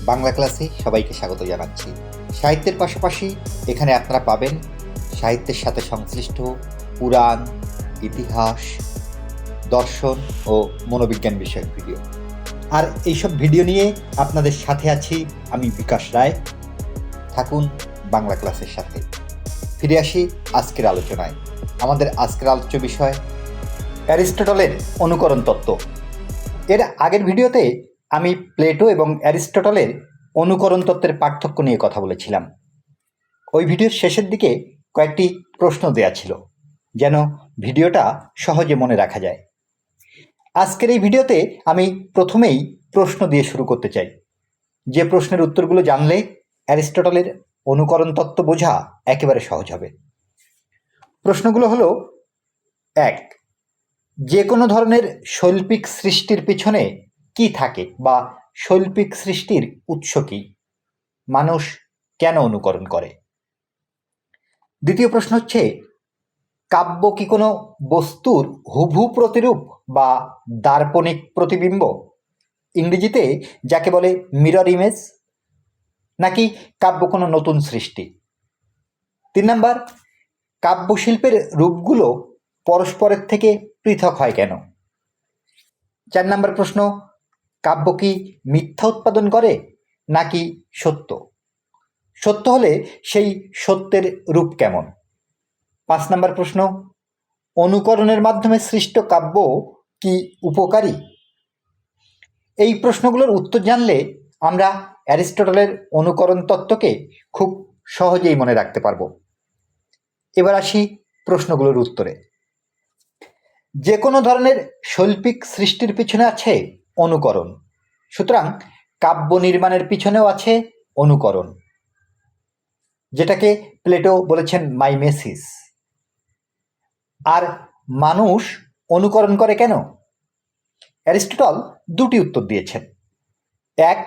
বাংলা ক্লাসে সবাইকে স্বাগত জানাচ্ছি। সাহিত্যের পাশাপাশি এখানে আপনারা পাবেন সাহিত্যের সাথে সংশ্লিষ্ট পুরাণ, ইতিহাস, দর্শন ও মনোবিজ্ঞান বিষয়ক ভিডিও। আর এইসব ভিডিও নিয়ে আপনাদের সাথে আছি আমি বিকাশ রায়। থাকুন বাংলা ক্লাসের সাথে। ফিরে আসি আজকের আলোচনায়। আমাদের আজকের আলোচ্য বিষয় অ্যারিস্টটলের অনুকরণ তত্ত্ব। এর আগের ভিডিওতে আমি প্লেটো এবং অ্যারিস্টটলের অনুকরণ তত্ত্বের পার্থক্য নিয়ে কথা বলেছিলাম। ওই ভিডিওর শেষের দিকে কয়েকটি প্রশ্ন দেয়া ছিল যেন ভিডিওটা সহজে মনে রাখা যায়। আজকের এই ভিডিওতে আমি প্রথমেই প্রশ্ন দিয়ে শুরু করতে চাই, যে প্রশ্নের উত্তরগুলো জানলে অ্যারিস্টটলের অনুকরণ তত্ত্ব বোঝা একেবারে সহজ হবে। প্রশ্নগুলো হলো: 1. যে কোনো ধরনের শৈল্পিক সৃষ্টির পিছনে কি থাকে বা শৈল্পিক সৃষ্টির উৎস কি? মানুষ কেন অনুকরণ করে? দ্বিতীয় প্রশ্ন হচ্ছে, কাব্য কি কোনো বস্তুর হুবহু প্রতিরূপ বা দার্পণিক প্রতিবিম্ব, ইংরেজিতে যাকে বলে মিরর ইমেজ, নাকি কাব্য কোনো নতুন সৃষ্টি? 3 নাম্বার, কাব্যশিল্পের রূপগুলো পরস্পরের থেকে পৃথক হয় কেন? 4 নাম্বার প্রশ্ন, কাব্য কি মিথ্যা উৎপাদন করে নাকি সত্য? সত্য হলে সেই সত্যের রূপ কেমন? 5 নাম্বার প্রশ্ন, অনুকরণের মাধ্যমে সৃষ্ট কাব্য কি উপকারী? এই প্রশ্নগুলোর উত্তর জানলে আমরা অ্যারিস্টটলের অনুকরণ তত্ত্বকে খুব সহজেই মনে রাখতে পারব। এবার আসি প্রশ্নগুলোর উত্তরে। যে কোনো ধরনের শৈল্পিক সৃষ্টির পিছনে আছে অনুকরণ, সুতরাং কাব্য নির্মাণের পিছনেও আছে অনুকরণ, যেটাকে প্লেটো বলেছেন মাইমেসিস। আর মানুষ অনুকরণ করে কেন? অ্যারিস্টটল দুটি উত্তর দিয়েছেন। 1,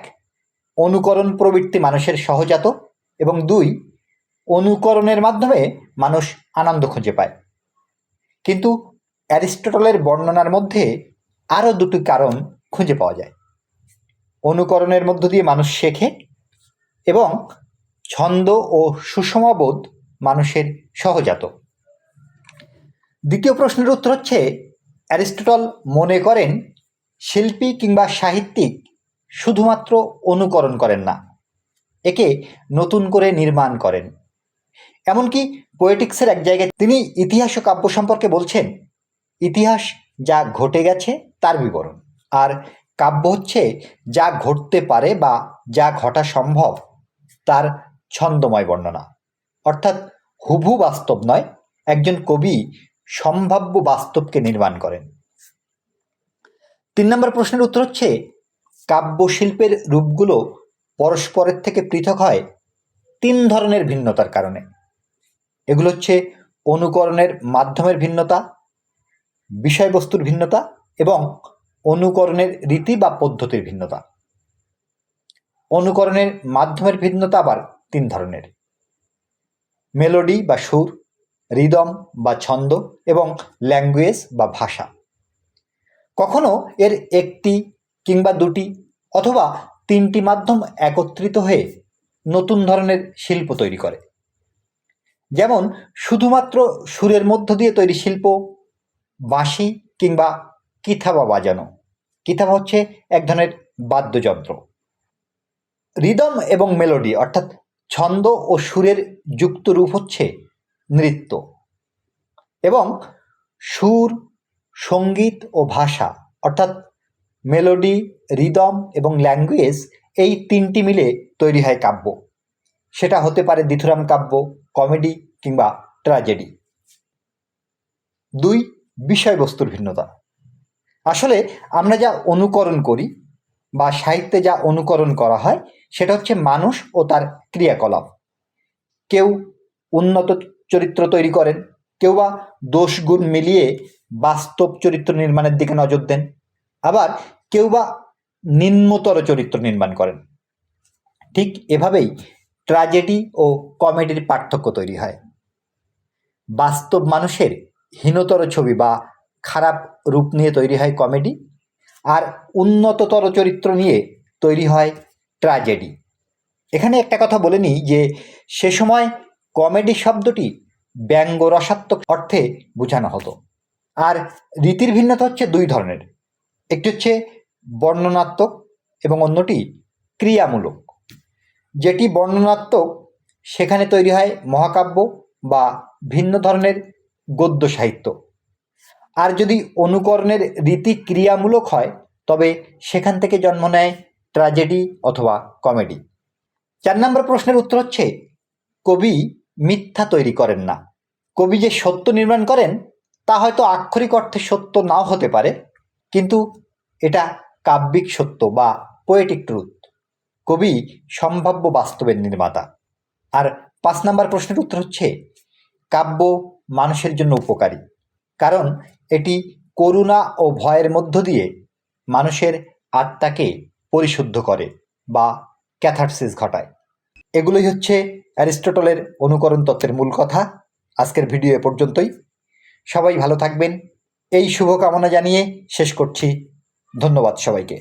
অনুকরণ প্রবৃত্তি মানুষের সহজাত, এবং 2, অনুকরণের মাধ্যমে মানুষ আনন্দ খুঁজে পায়। কিন্তু অ্যারিস্টটলের বর্ণনার মধ্যে আরও দুটি কারণ খুঁজে পাওয়া যায়। অনুকরণের মধ্য দিয়ে মানুষ শেখে, এবং ছন্দ ও সুষমাবোধ মানুষের সহজাত। দ্বিতীয় প্রশ্নের উত্তর হচ্ছে, অ্যারিস্টটল মনে করেন শিল্পী কিংবা সাহিত্যিক শুধুমাত্র অনুকরণ করেন না, একে নতুন করে নির্মাণ করেন। এমনকি পোয়েটিক্সের এক জায়গায় তিনি ইতিহাস ও কাব্য সম্পর্কে বলছেন, ইতিহাস যা ঘটে গেছে তার বিবরণ, আর কাব্য হচ্ছে যা ঘটতে পারে বা যা ঘটা সম্ভব তার ছন্দময় বর্ণনা। অর্থাৎ হুবহু বাস্তব নয়, একজন কবি সম্ভাব্য বাস্তবকে নির্মাণ করেন। 3 নম্বর প্রশ্নের উত্তর হচ্ছে, কাব্যশিল্পের রূপগুলো পরস্পরের থেকে পৃথক হয় 3 ধরনের ভিন্নতার কারণে। এগুলো হচ্ছে অনুকরণের মাধ্যমের ভিন্নতা, বিষয়বস্তুর ভিন্নতা এবং অনুকরণের রীতি বা পদ্ধতির ভিন্নতা। অনুকরণের মাধ্যমের ভিন্নতা আবার 3 ধরনের: মেলোডি বা সুর, রিদম বা ছন্দ এবং ল্যাঙ্গুয়েজ বা ভাষা। কখনো এর একটি কিংবা দুটি অথবা 3টি মাধ্যম একত্রিত হয়ে নতুন ধরনের শিল্প তৈরি করে। যেমন শুধুমাত্র সুরের মধ্য দিয়ে তৈরি শিল্প বাঁশি কিংবা কিথাবা বাজানো। কিথাবা হচ্ছে এক ধরনের বাদ্যযন্ত্র। রিদম এবং মেলোডি অর্থাৎ ছন্দ ও সুরের যুক্ত রূপ হচ্ছে নৃত্য। এবং সুর, সঙ্গীত ও ভাষা অর্থাৎ মেলোডি, রিদম এবং ল্যাঙ্গুয়েজ, এই 3টি মিলে তৈরি হয় কাব্য। সেটা হতে পারে দ্বিধুরাম কাব্য, কমেডি কিংবা ট্র্যাজেডি। 2, বিষয়বস্তুর ভিন্নতা। আসলে আমরা যা অনুকরণ করি বা সাহিত্যে যা অনুকরণ করা হয় সেটা হচ্ছে মানুষ ও তার ক্রিয়াকলাপ। কেউ উন্নত চরিত্র তৈরি করেন, কেউ বা দোষ গুণ মিলিয়ে বাস্তব চরিত্র নির্মাণের দিকে নজর দেন, আবার কেউ বা নিম্নতর চরিত্র নির্মাণ করেন। ঠিক এভাবেই ট্র্যাজেডি ও কমেডির পার্থক্য তৈরি হয়। বাস্তব মানুষের হীনতর ছবি বা খারাপ রূপ নিয়ে তৈরি হয় কমেডি, আর উন্নততর চরিত্র নিয়ে তৈরি হয় ট্র্যাজেডি। এখানে একটা কথা বলে নিই যে সে সময় কমেডি শব্দটি ব্যঙ্গ রসাত্মক অর্থে বোঝানো হতো। আর রীতির ভিন্নতা হচ্ছে দুই ধরনের, একটি হচ্ছে বর্ণনাত্মক এবং অন্যটি ক্রিয়ামূলক। যেটি বর্ণনাত্মক সেখানে তৈরি হয় মহাকাব্য বা ভিন্ন ধরনের গদ্য সাহিত্য, আর যদি অনুকরণের রীতি ক্রিয়ামূলক হয় তবে সেখান থেকে জন্ম নেয় ট্র্যাজেডি অথবা কমেডি। 4 নম্বর প্রশ্নের উত্তর হচ্ছে কবি মিথ্যা তৈরি করেন না। কবি যে সত্য নির্মাণ করেন তা হয়তো আক্ষরিক অর্থে সত্য নাও হতে পারে, কিন্তু এটা কাব্যিক সত্য বা পোয়েটিক ট্রুথ। কবি সম্ভাব্য বাস্তবের নির্মাতা। আর 5 নম্বর প্রশ্নের উত্তর হচ্ছে কাব্য মানুষের জন্য উপকারী, কারণ এটি করুণা ও ভয়ের মধ্য দিয়ে মানুষের আত্মাকে পরিশুদ্ধ করে বা ক্যাথারসিস ঘটায়। এগুলোই হচ্ছে অ্যারিস্টটলের অনুকরণ তত্ত্বের মূল কথা। আজকের ভিডিও এ পর্যন্তই। সবাই ভালো থাকবেন এই শুভকামনা জানিয়ে শেষ করছি। ধন্যবাদ সবাইকে।